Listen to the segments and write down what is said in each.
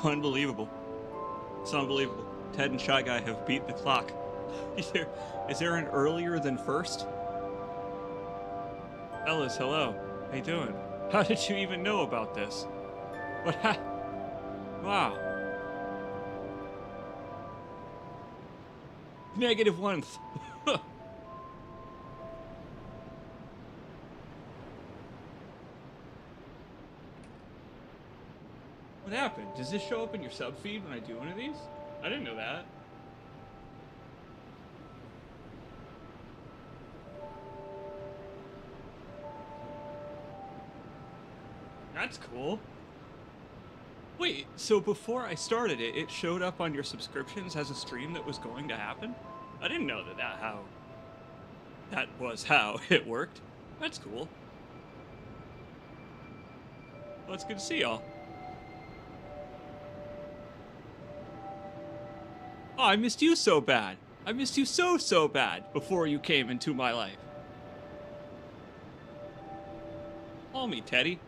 Unbelievable. It's unbelievable. Ted and Shy Guy have beat the clock. Is there an earlier than first? Ellis, hello. How you doing? How did you even know about this? What Wow. -1. What happened? Does this show up in your sub feed when I do one of these? I didn't know that. That's cool. Wait, so before I started it, it showed up on your subscriptions as a stream that was going to happen? I didn't know that was how it worked. That's cool. Well, it's good to see y'all. Oh, I missed you so bad. I missed you so bad before you came into my life. Call me, Teddy.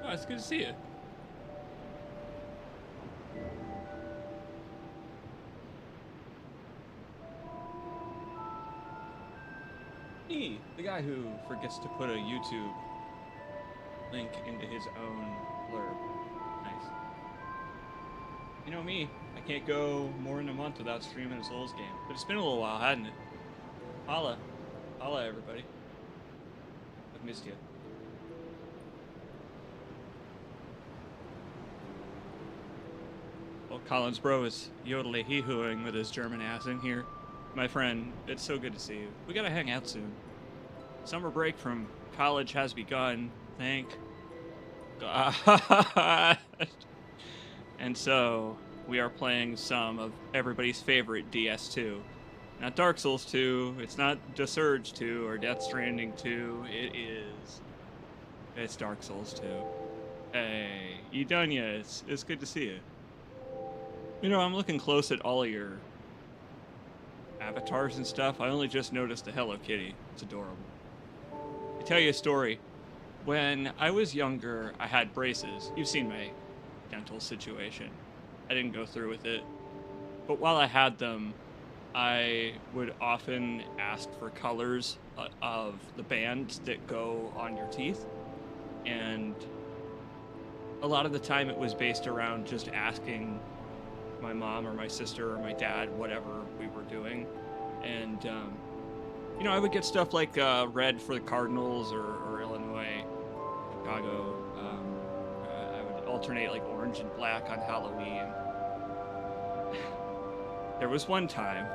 Oh, it's good to see you. Me, the guy who forgets to put a YouTube link into his own blurb. Nice. You know me, I can't go more than a month without streaming a Souls game. But it's been a little while, hasn't it? Holla. Holla, everybody. I've missed you. Well, Collins bro is yodeling hee-hooing with his German ass in here. My friend, it's so good to see you. We gotta hang out soon. Summer break from college has begun. Thank God. And so, we are playing some of everybody's favorite DS2. Not Dark Souls 2, it's not The Surge 2 or Death Stranding 2, it's Dark Souls 2. Hey, you done yet? It's good to see you. You know, I'm looking close at all of your avatars and stuff. I only just noticed the Hello Kitty. It's adorable. I tell you a story. When I was younger, I had braces. You've seen my dental situation. I didn't go through with it. But while I had them, I would often ask for colors of the bands that go on your teeth. And a lot of the time it was based around just asking my mom or my sister or my dad, whatever we were doing. And, you know, I would get stuff like red for the Cardinals or Illinois, Chicago. I would alternate like orange and black on Halloween. There was one time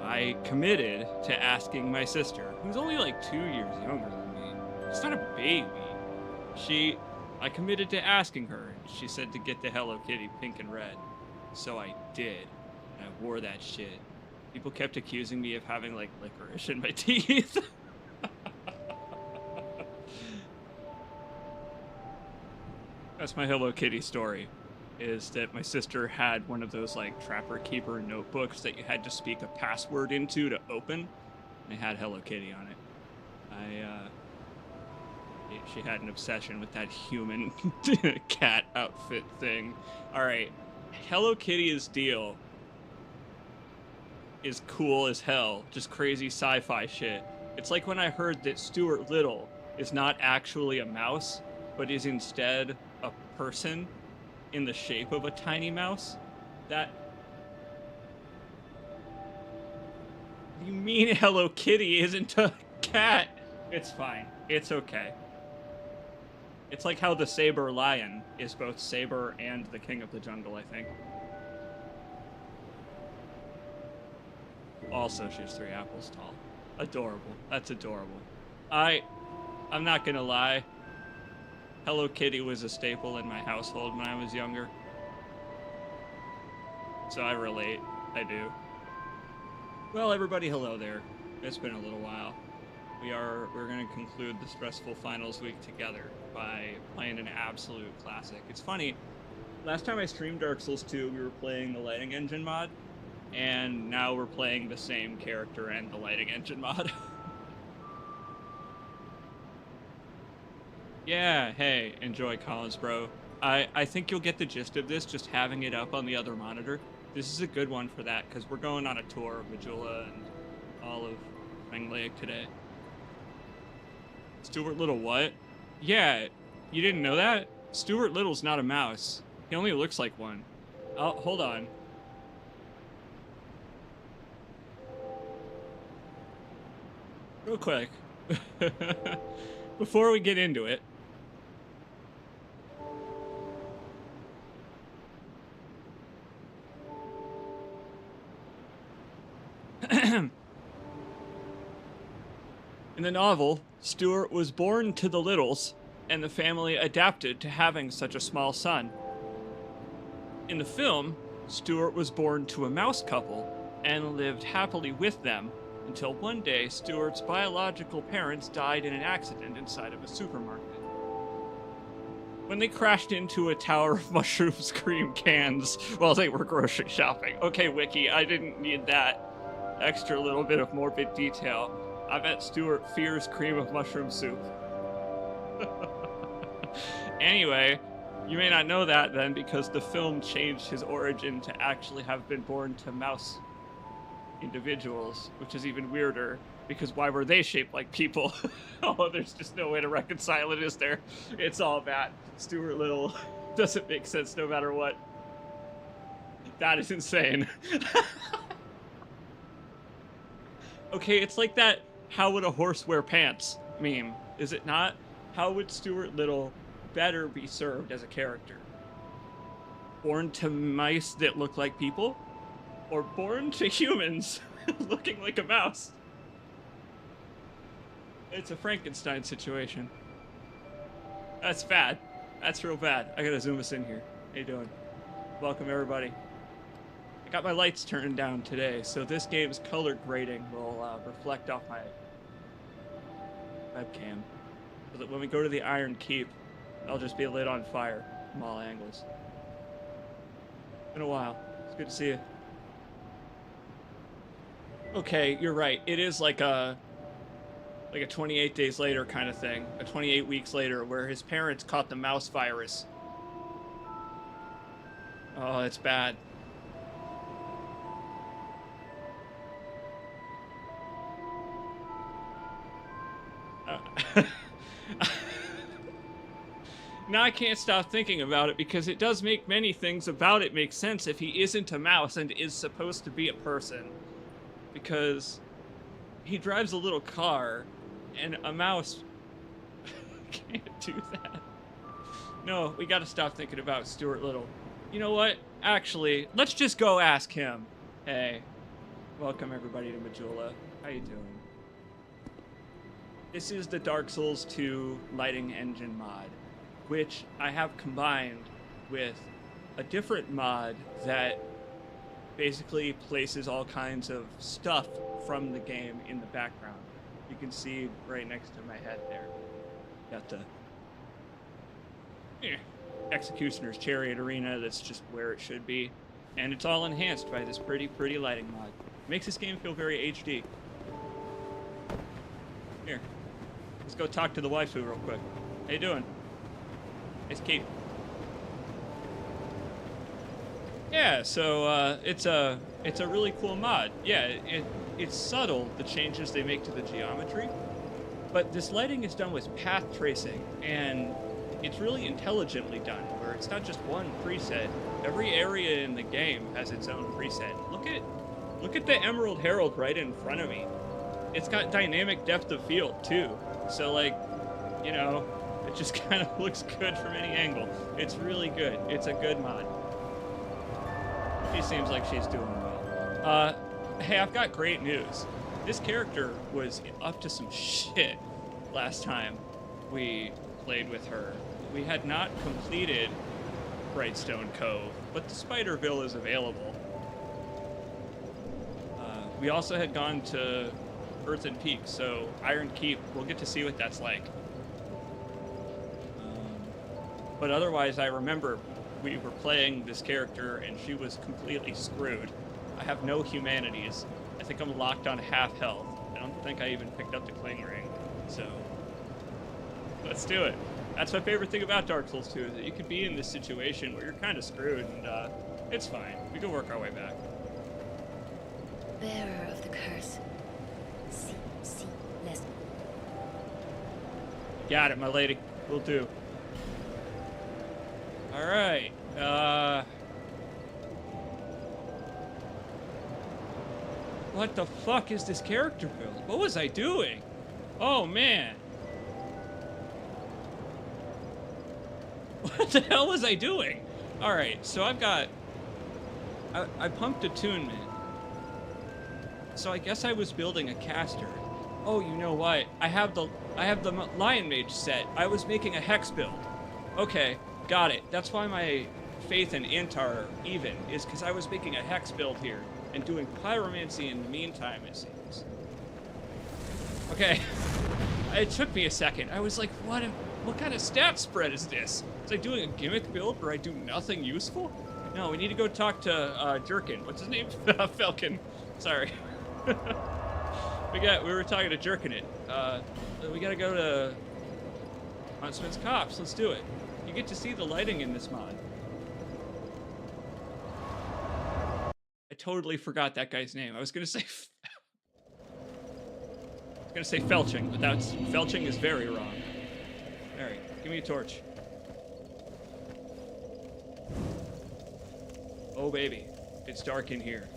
I committed to asking my sister, who's only like 2 years younger than me. She's not a baby. I committed to asking her, and she said to get the Hello Kitty pink and red. So I did, and I wore that shit. People kept accusing me of having, like, licorice in my teeth. That's my Hello Kitty story, is that my sister had one of those, like, Trapper-Keeper notebooks that you had to speak a password into to open, and it had Hello Kitty on it. She had an obsession with that human cat outfit thing. All right. Hello Kitty's deal is cool as hell. Just crazy sci-fi shit. It's like when I heard that Stuart Little is not actually a mouse, but is instead a person in the shape of a tiny mouse. That... You mean Hello Kitty isn't a cat? It's fine. It's okay. It's like how the Saber Lion is both Saber and the King of the Jungle, I think. Also, she's 3 apples tall. Adorable. That's adorable. I'm not gonna lie. Hello Kitty was a staple in my household when I was younger. So I relate. I do. Well, everybody, hello there. It's been a little while. We're going to conclude the stressful finals week together by playing an absolute classic. It's funny, last time I streamed Dark Souls 2, we were playing the Lighting Engine mod, and now we're playing the same character and the lighting engine mod. Yeah, hey, enjoy Collins, bro. I think you'll get the gist of this just having it up on the other monitor. This is a good one for that, because we're going on a tour of Majula and all of Meng Lake today. Stuart Little what? Yeah, you didn't know that? Stuart Little's not a mouse. He only looks like one. Oh, hold on. Real quick. Before we get into it. In the novel, Stuart was born to the Littles, and the family adapted to having such a small son. In the film, Stuart was born to a mouse couple and lived happily with them until one day Stuart's biological parents died in an accident inside of a supermarket. When they crashed into a tower of mushroom cream cans while they were grocery shopping. Okay, Wiki, I didn't need that extra little bit of morbid detail. I bet Stuart fears cream of mushroom soup. Anyway, you may not know that then because the film changed his origin to actually have been born to mouse individuals, which is even weirder because why were they shaped like people? Oh, there's just no way to reconcile it, is there? It's all bad. Stuart Little doesn't make sense no matter what. That is insane. Okay, it's like that "how would a horse wear pants" meme, is it not? How would Stuart Little better be served as a character? Born to mice that look like people? Or born to humans looking like a mouse? It's a Frankenstein situation. That's bad. That's real bad. I gotta zoom us in here. How you doing? Welcome, everybody. I got my lights turned down today, so this game's color grading will reflect off my webcam. So that when we go to the Iron Keep, I'll just be lit on fire from all angles. Been a while. It's good to see you. Okay, you're right. It is like a 28 days later kind of thing. A 28 weeks later where his parents caught the mouse virus. Oh, it's bad. Now I can't stop thinking about it because it does make many things about it make sense if he isn't a mouse and is supposed to be a person. Because he drives a little car and a mouse can't do that. No, we gotta stop thinking about Stuart Little. You know what? Actually, let's just go ask him. Hey, welcome everybody to Majula. How you doing? This is the Dark Souls 2 Lighting Engine mod, which I have combined with a different mod that basically places all kinds of stuff from the game in the background. You can see right next to my head there. Got the Executioner's Chariot Arena, that's just where it should be. And it's all enhanced by this pretty lighting mod. Makes this game feel very HD. Here, let's go talk to the waifu real quick. How you doing? Nice cape. Yeah, so it's a really cool mod. Yeah, it's subtle, the changes they make to the geometry, but this lighting is done with path tracing, and it's really intelligently done, where it's not just one preset. Every area in the game has its own preset. Look at the Emerald Herald right in front of me. It's got dynamic depth of field too, so like, you know, it just kind of looks good from any angle. It's really good. It's a good mod. She seems like she's doing well. Hey, I've got great news. This character was up to some shit last time we played with her. We had not completed Brightstone Cove, but the Spiderville is available. We also had gone to Earthen Peak, so Iron Keep, we'll get to see what that's like. But otherwise, I remember we were playing this character and she was completely screwed. I have no humanities. I think I'm locked on half health. I don't think I even picked up the cling ring. So, let's do it. That's my favorite thing about Dark Souls 2, is that you can be in this situation where you're kind of screwed, and it's fine. We can work our way back. Bearer of the curse. See, listen. Got it, my lady. Will do. All right. What the fuck is this character build? What was I doing? Oh, man. What the hell was I doing? All right, so I've got... I pumped attunement. So I guess I was building a caster. Oh, you know what? I have the Lion Mage set. I was making a hex build. Okay, got it. That's why my faith and int are even, is because I was making a hex build here and doing pyromancy in the meantime, it seems. Okay. It took me a second. I was like, what kind of stat spread is this? Is I doing a gimmick build where I do nothing useful? No, we need to go talk to Jerkin. What's his name? Falcon. Sorry. we were talking to Jerkin it. We gotta go to Huntsman's Cops. Let's do it. You get to see the lighting in this mod. I totally forgot that guy's name. I was gonna say Felching, but Felching is very wrong. Alright, give me a torch. Oh baby, it's dark in here.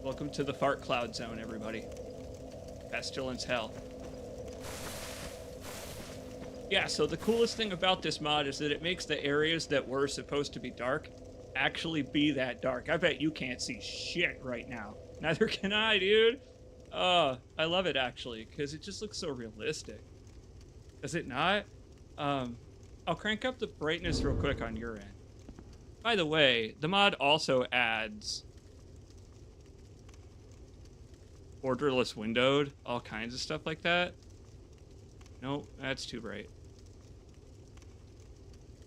Welcome to the fart cloud zone, everybody. Pestilence hell. Yeah, so the coolest thing about this mod is that it makes the areas that were supposed to be dark actually be that dark. I bet you can't see shit right now. Neither can I, dude. Oh, I love it, actually, because it just looks so realistic. Does it not? I'll crank up the brightness real quick on your end. By the way, the mod also adds borderless windowed, all kinds of stuff like that. Nope, that's too bright.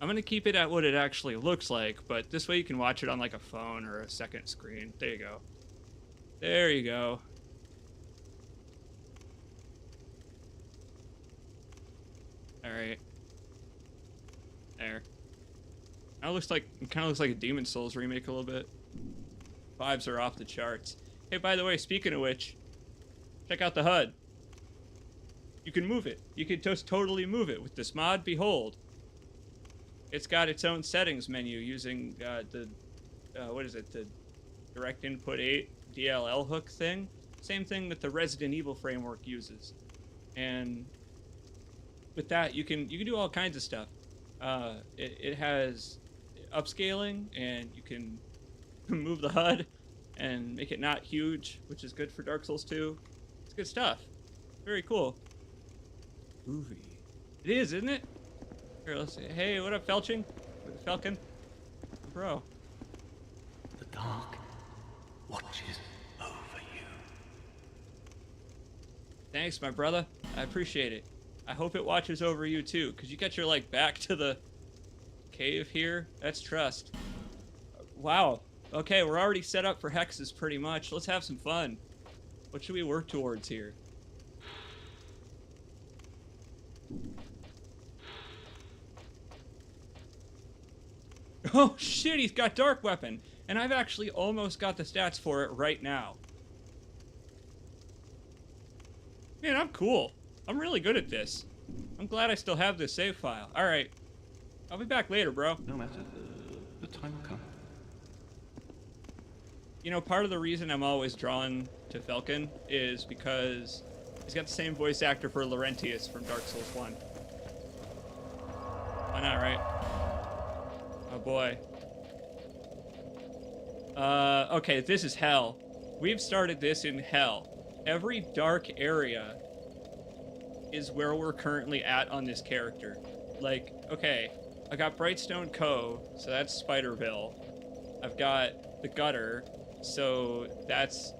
I'm gonna keep it at what it actually looks like, but this way you can watch it on like a phone or a second screen. There you go. There you go. Alright. There. Now it kind of looks like a Demon's Souls remake a little bit. Vibes are off the charts. Hey, by the way, speaking of which, check out the HUD. You can move it. You can just totally move it with this mod. Behold. It's got its own settings menu using what is it? The Direct Input 8 DLL hook thing. Same thing that the Resident Evil framework uses. And with that, you can do all kinds of stuff. It has upscaling, and you can move the HUD and make it not huge, which is good for Dark Souls 2. It's good stuff. Very cool. Groovy. It is, isn't it? Here, let's see. Hey, what up, Felching? Falcon? Bro. The dark watches over you. Thanks, my brother. I appreciate it. I hope it watches over you, too, because you got your, like, back to the cave here. That's trust. Wow. Okay, we're already set up for hexes, pretty much. Let's have some fun. What should we work towards here? Oh, shit, he's got Dark Weapon. And I've actually almost got the stats for it right now. Man, I'm cool. I'm really good at this. I'm glad I still have this save file. All right. I'll be back later, bro. No matter, the time will come. You know, part of the reason I'm always drawn to Falcon is because he's got the same voice actor for Laurentius from Dark Souls 1. Why not, right? Oh, boy. Okay, this is hell. We've started this in hell. Every dark area is where we're currently at on this character. Like, okay, I got Brightstone Cove, so that's Spiderville. I've got the Gutter, so that's...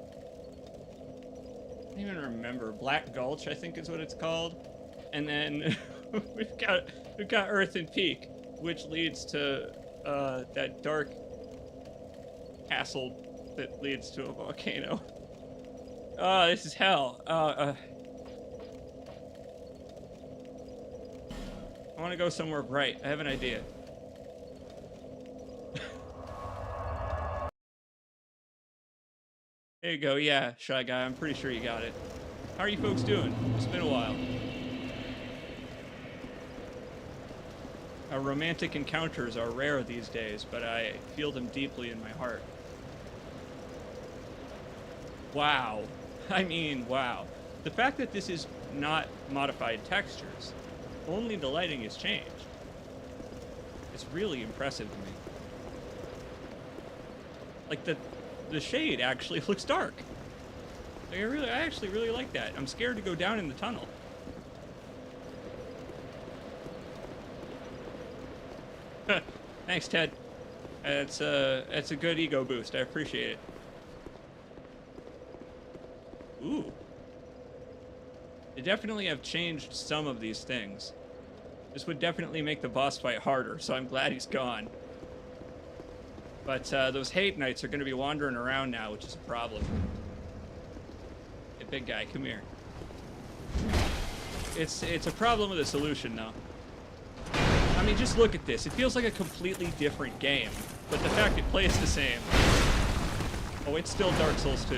I don't even remember. Black Gulch, I think is what it's called. And then we've got Earth and Peak, which leads to that dark castle that leads to a volcano. Oh, this is hell. I want to go somewhere bright. I have an idea. There you go. Yeah, Shy Guy. I'm pretty sure you got it. How are you folks doing? It's been a while. Romantic encounters are rare these days, but I feel them deeply in my heart. Wow. I mean, wow. The fact that this is not modified textures, only the lighting has changed. It's really impressive to me. Like the shade actually looks dark. Like I actually really like that. I'm scared to go down in the tunnel. Thanks, Ted. That's a good ego boost. I appreciate it. Ooh. They definitely have changed some of these things. This would definitely make the boss fight harder, so I'm glad he's gone. But those hate knights are going to be wandering around now, which is a problem. Hey, big guy, come here. It's a problem with a solution, though. I mean, just look at this. It feels like a completely different game, but the fact it plays the same. Oh, it's still Dark Souls 2.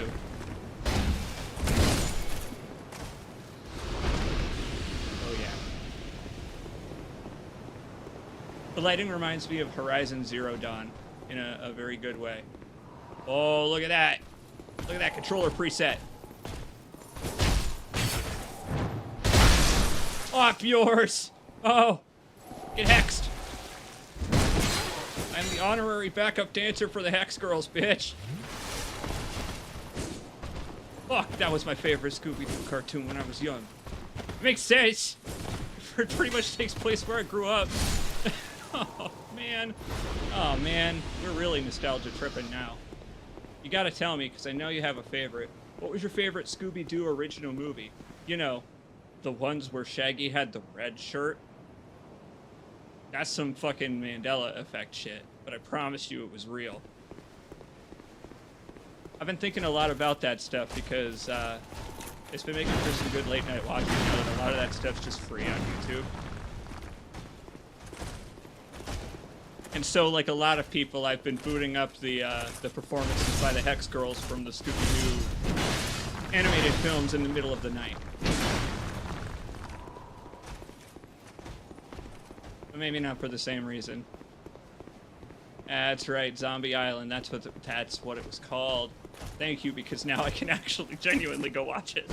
Oh, yeah. The lighting reminds me of Horizon Zero Dawn in a very good way. Oh, look at that. Look at that controller preset. Off yours. Oh. Get hexed. I'm the honorary backup dancer for the Hex Girls, bitch. Fuck, that was my favorite Scooby-Doo cartoon when I was young. It makes sense. It pretty much takes place where I grew up. Oh, man. Oh, man. We're really nostalgia tripping now. You gotta tell me, because I know you have a favorite. What was your favorite Scooby-Doo original movie? You know, the ones where Shaggy had the red shirt. That's some fucking Mandela effect shit, but I promise you it was real. I've been thinking a lot about that stuff because it's been making for some good late night watching now that a lot of that stuff's just free on YouTube. And so, like a lot of people, I've been booting up the performances by the Hex Girls from the Scooby-Doo animated films in the middle of the night. Maybe not for the same reason. That's right, Zombie Island. That's what it was called. Thank you, because now I can actually genuinely go watch it.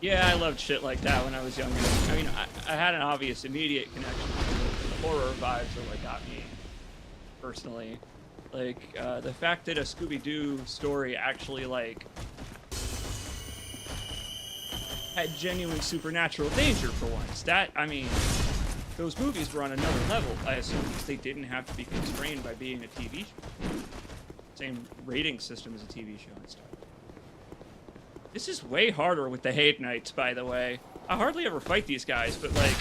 Yeah, I loved shit like that when I was younger. I mean, I had an obvious, immediate connection to the horror vibes are what got me, personally. Like, the fact that a Scooby-Doo story actually, like, had genuine supernatural danger for once. That, I mean, those movies were on another level, I assume, because they didn't have to be constrained by being a TV show. Same rating system as a TV show and stuff. This is way harder with the Hate Knights, by the way. I hardly ever fight these guys, but, like,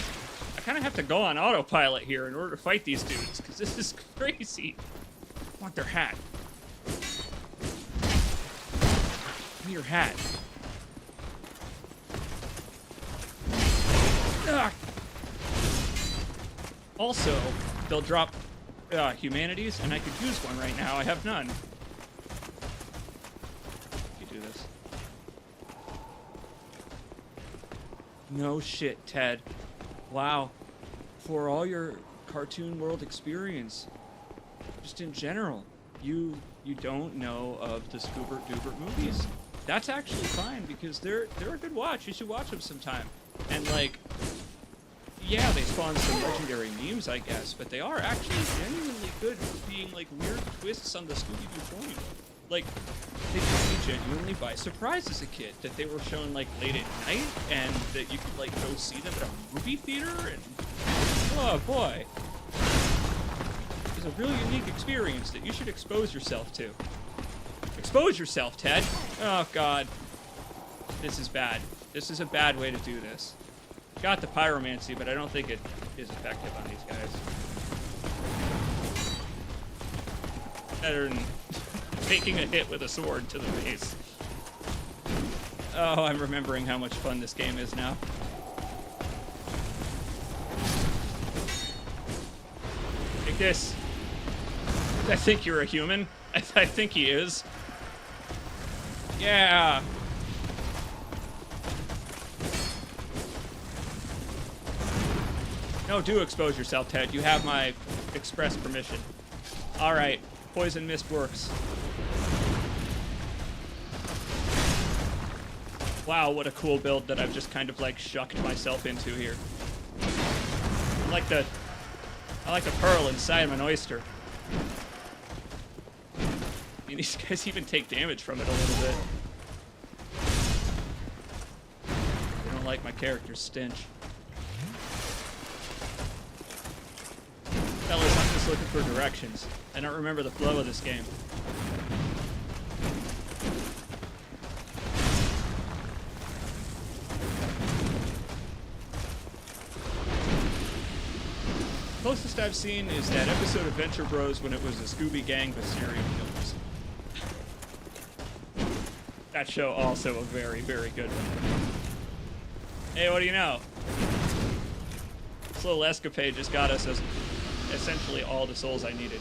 I kind of have to go on autopilot here in order to fight these dudes, because this is crazy. I want their hat. Give me your hat. Ugh. Also, they'll drop humanities, and I could use one right now. I have none. You do this. No shit, Ted. Wow. For all your cartoon world experience, just in general, you don't know of the Scoobert Doobert movies. That's actually fine, because they're a good watch. You should watch them sometime. And, like, yeah, they spawn some legendary memes, I guess, but they are actually genuinely good for being, like, weird twists on the Scooby-Doo formula. Like, they took me genuinely by surprise as a kid that they were shown, like, late at night, and that you could, like, go see them at a movie theater, and oh, boy. It's a really unique experience that you should expose yourself to. Expose yourself, Ted! Oh, God. This is bad. This is a bad way to do this. Got the pyromancy, but I don't think it is effective on these guys. Better than taking a hit with a sword to the face. Oh, I'm remembering how much fun this game is now. Take this. I think you're a human. I think he is. Yeah. No, do expose yourself, Ted. You have my express permission. All right. Poison mist works. Wow, what a cool build that I've just kind of like shucked myself into here. I like the pearl inside of an oyster. I mean, these guys even take damage from it a little bit. They don't like my character's stench. Fellas, I'm just looking for directions. I don't remember the flow of this game. Closest I've seen is that episode of Venture Bros when it was a Scooby gang with serial killers. That show also a very, very good one. Hey, what do you know? This little escapade just got us essentially all the souls I needed.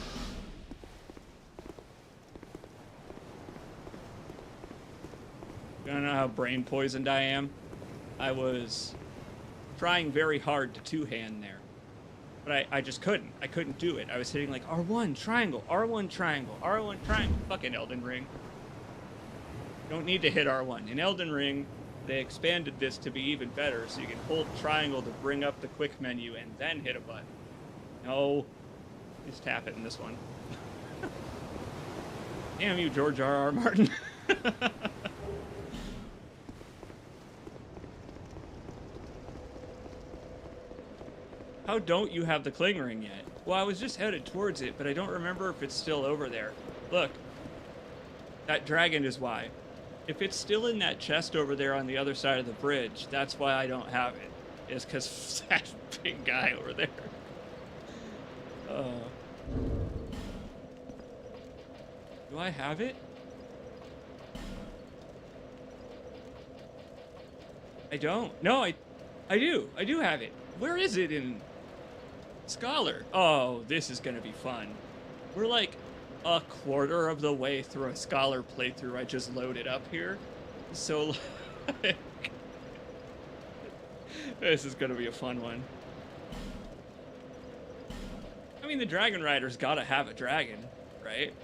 You wanna know how brain poisoned I am? I was trying very hard to two-hand there. But I just couldn't. I couldn't do it. I was hitting like R1, triangle, R1, triangle, R1, triangle. Fucking Elden Ring. You don't need to hit R1. In Elden Ring, they expanded this to be even better, so you can hold triangle to bring up the quick menu and then hit a button. No. Just tap it in this one. Damn you, George R.R. Martin. How don't you have the cling ring yet? Well, I was just headed towards it, but I don't remember if it's still over there. Look. That dragon is why. If it's still in that chest over there on the other side of the bridge, that's why I don't have it. It's because that big guy over there. Do I have it? I don't. No, I do. I do have it. Where is it in Scholar? Oh, this is gonna be fun. We're like a quarter of the way through a Scholar playthrough I just loaded up here. So, like, this is gonna be a fun one. I mean, the Dragon Rider's gotta have a dragon, right?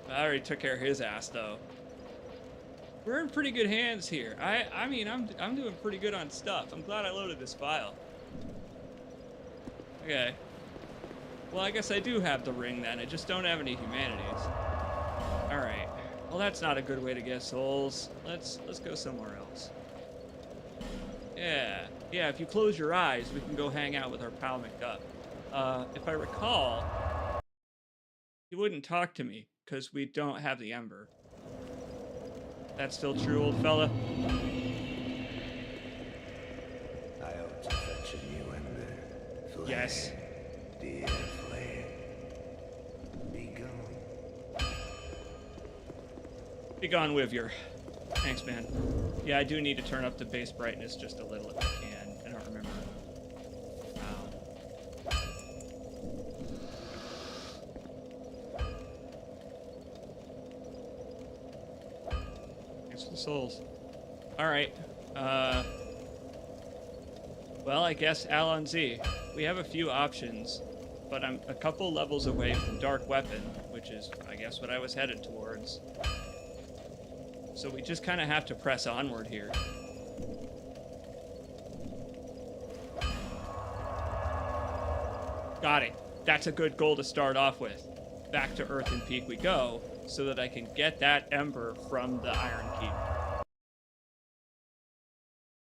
I already took care of his ass, though. We're in pretty good hands here. I mean, I'm doing pretty good on stuff. I'm glad I loaded this file. Okay. Well, I guess I do have the ring then. I just don't have any humanities. All right. Well, that's not a good way to get souls. Let's go somewhere else. Yeah. Yeah, if you close your eyes, we can go hang out with our pal McDuck. If I recall, he wouldn't talk to me because we don't have the ember. That's still true, old fella? I ought to fetch a new ember. Flame, Yes. dear flame, be gone. Be gone with your. Thanks, man. Yeah, I do need to turn up the base brightness just a little if I can. I don't remember. Thanks for the souls. Alright. Well, I guess Alon Z. We have a few options, but I'm a couple levels away from Dark Weapon, which is, I guess, what I was headed towards. So we just kind of have to press onward here. Got it. That's a good goal to start off with. Back to Earth and Peak we go, so that I can get that ember from the Iron Keep.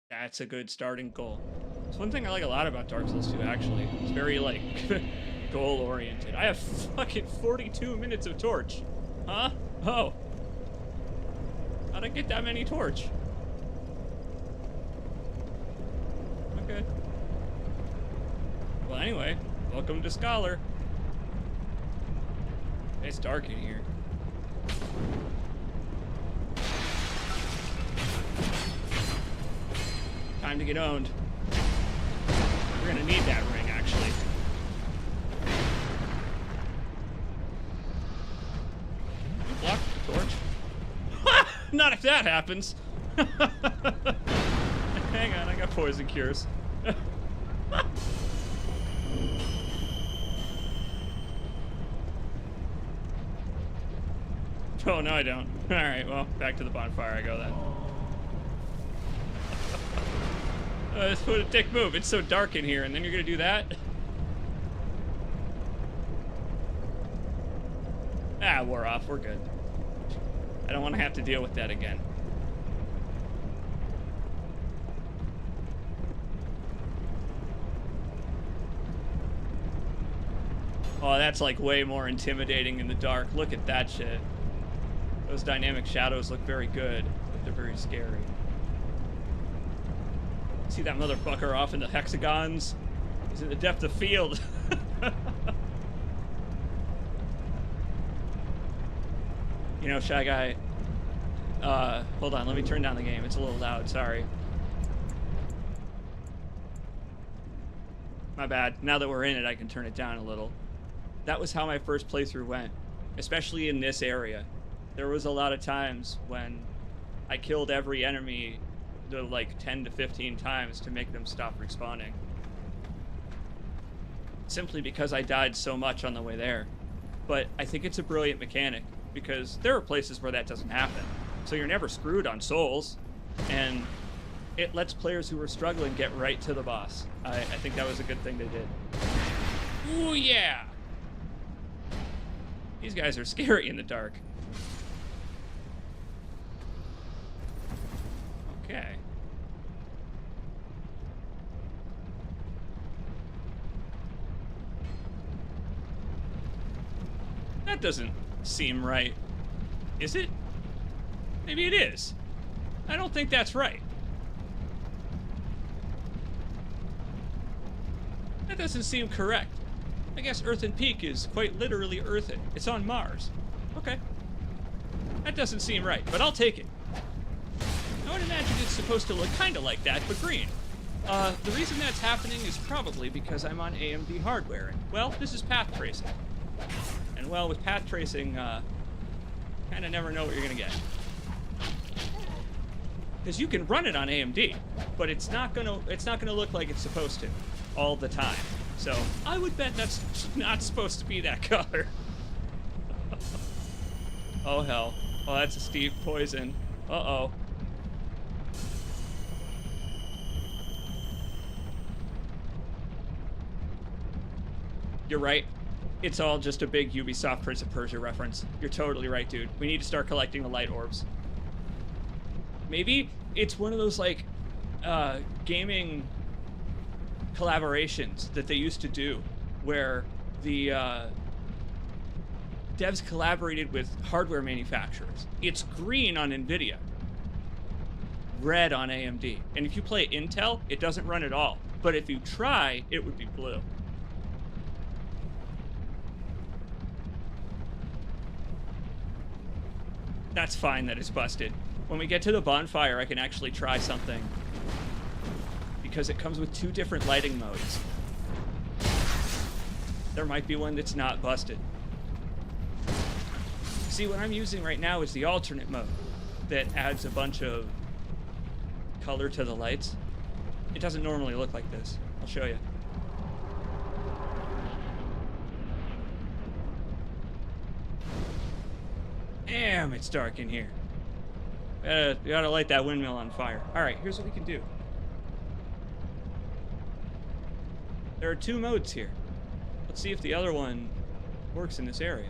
That's a good starting goal. It's one thing I like a lot about Dark Souls 2, actually. It's very, like, goal-oriented. I have fucking 42 minutes of torch. Huh? Oh. How'd I get that many torch? Okay. Well, anyway, welcome to Scholar. It's dark in here. Time to get owned. We're gonna need that ring, actually. You blocked the torch? Not if that happens. Hang on, I got poison cures. Oh, no, I don't. Alright, well, back to the bonfire I go then. This would a dick move. It's so dark in here, and then you're gonna do that? Ah, we're off. We're good. I don't want to have to deal with that again. Oh, that's like way more intimidating in the dark. Look at that shit. Those dynamic shadows look very good, but they're very scary. See that motherfucker off in the hexagons? He's in the depth of field. You know, Shy Guy, hold on, let me turn down the game. It's a little loud, sorry. My bad. Now that we're in it, I can turn it down a little. That was how my first playthrough went, especially in this area. There was a lot of times when I killed every enemy like 10 to 15 times to make them stop respawning. Simply because I died so much on the way there. But I think it's a brilliant mechanic, because there are places where that doesn't happen. So you're never screwed on souls, and it lets players who are struggling get right to the boss. I think that was a good thing they did. Ooh, yeah! These guys are scary in the dark. Okay. That doesn't seem right. Is it? Maybe it is. I don't think that's right. That doesn't seem correct. I guess Earthen Peak is quite literally earthen. It's on Mars. Okay. That doesn't seem right, but I'll take it. I would imagine it's supposed to look kind of like that, but green. The reason that's happening is probably because I'm on AMD hardware. And, well, this is path tracing. And, well, with path tracing, kind of never know what you're going to get. Because you can run it on AMD, but it's not gonna look like it's supposed to all the time. So I would bet that's not supposed to be that color. Oh hell! Oh, that's a Steve poison. Uh-oh. You're right. It's all just a big Ubisoft Prince of Persia reference. You're totally right, dude. We need to start collecting the light orbs. Maybe it's one of those, like, gaming collaborations that they used to do, where the devs collaborated with hardware manufacturers. It's green on NVIDIA, red on AMD. And if you play Intel, it doesn't run at all. But if you try, it would be blue. That's fine that it's busted. When we get to the bonfire, I can actually try something, because it comes with 2 different lighting modes. There might be one that's not busted. See, what I'm using right now is the alternate mode that adds a bunch of color to the lights. It doesn't normally look like this. I'll show you. Damn, it's dark in here. You gotta light that windmill on fire. Alright, here's what we can do. There are 2 modes here. Let's see if the other one works in this area.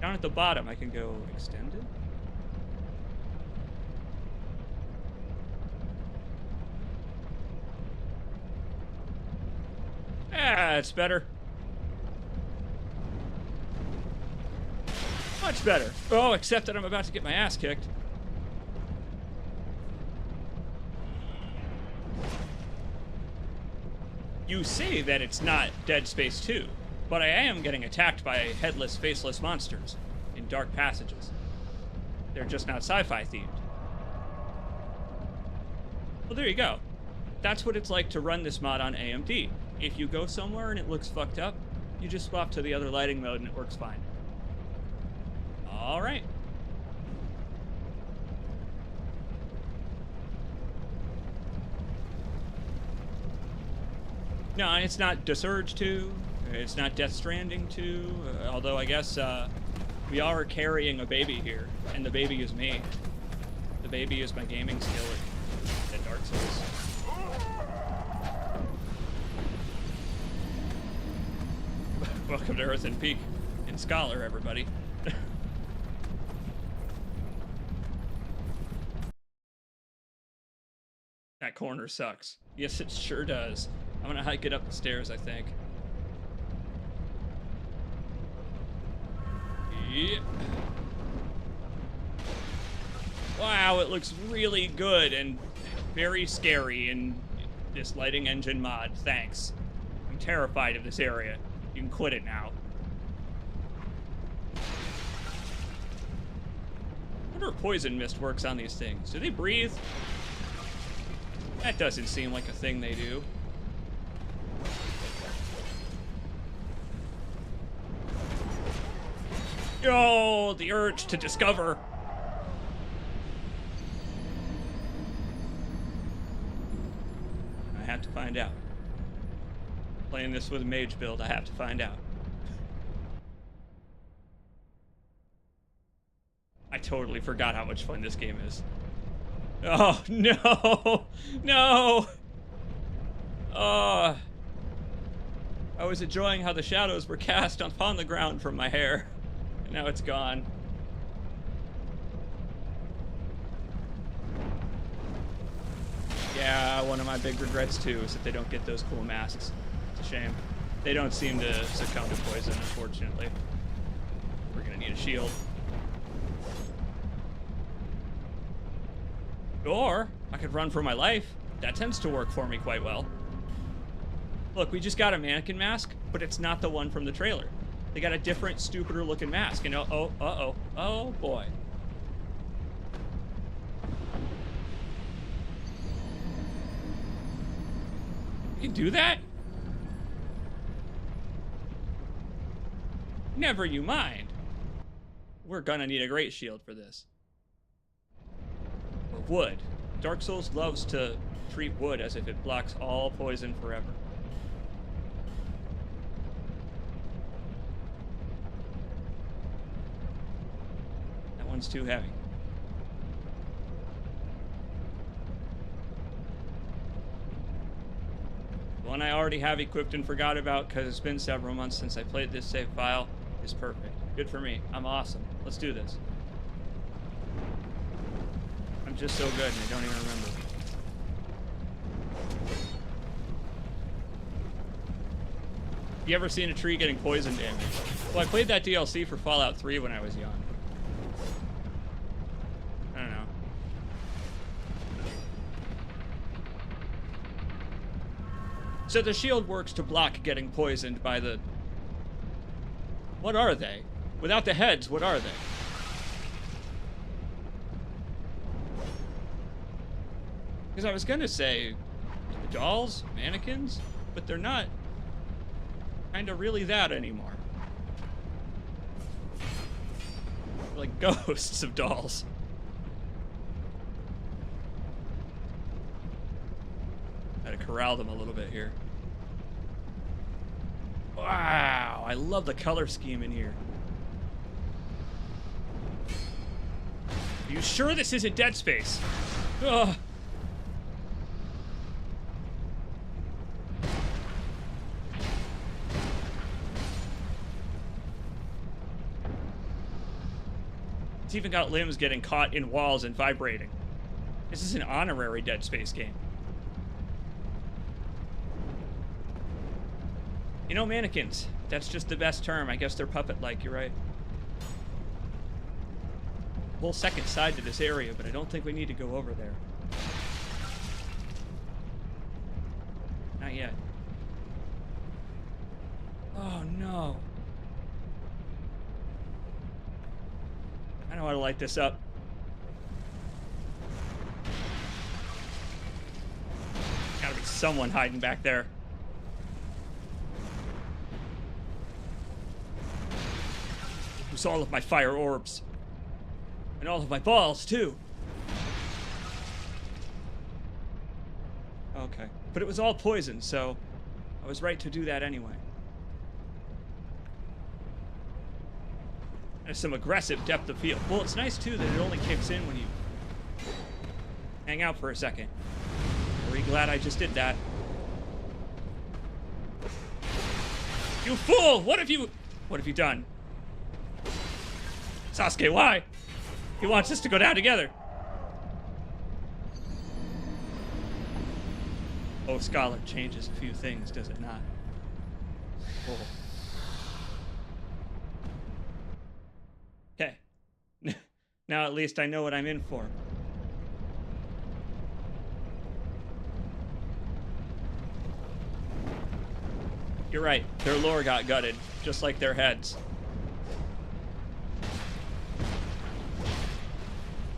Down at the bottom, I can go extended. Ah, it's better. Much better. Oh, except that I'm about to get my ass kicked. You say that it's not Dead Space 2, But I am getting attacked by headless, faceless monsters in dark passages. They're just not sci-fi themed. Well, there you go. That's what it's like to run this mod on AMD. If you go somewhere and it looks fucked up, you just swap to the other lighting mode and it works fine. All right. No, it's not Desurge 2. It's not Death Stranding 2. Although I guess we are carrying a baby here, and the baby is me. The baby is my gaming skill at Dark Souls. Welcome to Earth and Peak in Scholar, everybody. That corner sucks. Yes, it sure does. I'm gonna hike it up the stairs, I think. Yeah. Wow, it looks really good and very scary in this lighting engine mod. Thanks. I'm terrified of this area. You can quit it now. I wonder if poison mist works on these things. Do they breathe? That doesn't seem like a thing they do. Oh, the urge to discover. I have to find out. Playing this with a mage build, I have to find out. I totally forgot how much fun this game is. Oh, no! No! Oh. I was enjoying how the shadows were cast upon the ground from my hair. And now it's gone. Yeah, one of my big regrets too is that they don't get those cool masks. It's a shame. They don't seem to succumb to poison, unfortunately. We're gonna need a shield. Or I could run for my life. That tends to work for me quite well. Look, we just got a mannequin mask, but it's not the one from the trailer. They got a different, stupider looking mask, and oh boy. You can do that? Never you mind. We're gonna need a great shield for this. Or wood. Dark Souls loves to treat wood as if it blocks all poison forever. That one's too heavy. The one I already have equipped and forgot about because it's been several months since I played this save file is perfect. Good for me. I'm awesome. Let's do this. I'm just so good and I don't even remember. You ever seen a tree getting poison damage? Well, I played that DLC for Fallout 3 when I was young. I don't know. So the shield works to block getting poisoned by the... What are they? Without the heads, what are they? Because I was gonna say dolls, mannequins, but they're not kind of really that anymore. They're like ghosts of dolls. Gotta corral them a little bit here. Wow, I love the color scheme in here. Are you sure this isn't Dead Space? Ugh. It's even got limbs getting caught in walls and vibrating. This is an honorary Dead Space game. You know, mannequins. That's just the best term. I guess they're puppet-like, you're right. Whole second side to this area, but I don't think we need to go over there. Not yet. Oh no. I know how to light this up. Gotta be someone hiding back there. Use all of my fire orbs. And all of my balls, too. Okay. But it was all poison, so I was right to do that anyway. There's some aggressive depth of field. Well, it's nice, too, that it only kicks in when you hang out for a second. Very glad I just did that. You fool! What have you done? Sasuke, why? He wants us to go down together. Oh, Scholar changes a few things, does it not? Oh. Okay. Now at least I know what I'm in for. You're right. Their lore got gutted, just like their heads.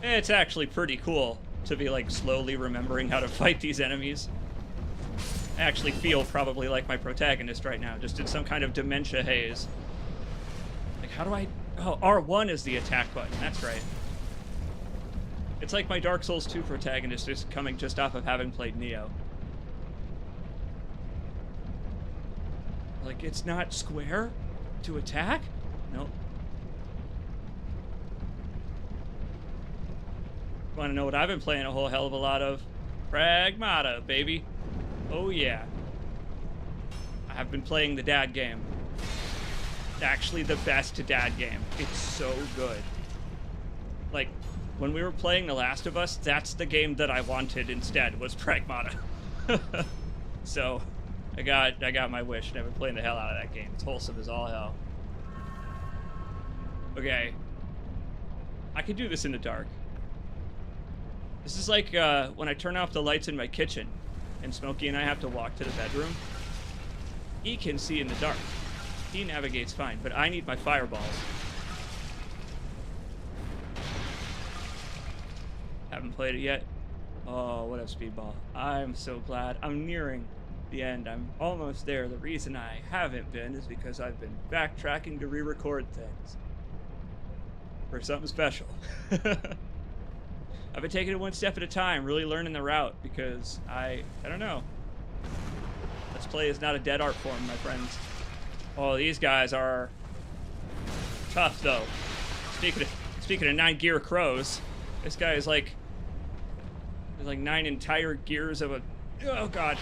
It's actually pretty cool to be, like, slowly remembering how to fight these enemies. I actually feel probably like my protagonist right now, just in some kind of dementia haze. Like, how do I... Oh, R1 is the attack button. That's right. It's like my Dark Souls 2 protagonist is coming just off of having played Neo. Like, it's not square to attack? Nope. Want to know what I've been playing a whole hell of a lot of? Pragmata, baby. Oh, yeah. I have been playing the dad game. Actually, the best dad game. It's so good. Like, when we were playing The Last of Us, that's the game that I wanted instead, was Pragmata. So, I got my wish, and I've been playing the hell out of that game. It's wholesome as all hell. Okay. I could do this in the dark. This is like when I turn off the lights in my kitchen and Smokey and I have to walk to the bedroom. He can see in the dark. He navigates fine, but I need my fireballs. Haven't played it yet. Oh, what up, Speedball? I'm so glad. I'm nearing the end. I'm almost there. The reason I haven't been is because I've been backtracking to re-record things. For something special. I've been taking it one step at a time, really learning the route, because I don't know. Let's play is not a dead art form, my friends. Oh, these guys are tough, though. Speaking of 9 gear crows, this guy is like, there's like 9 entire gears of a, oh god.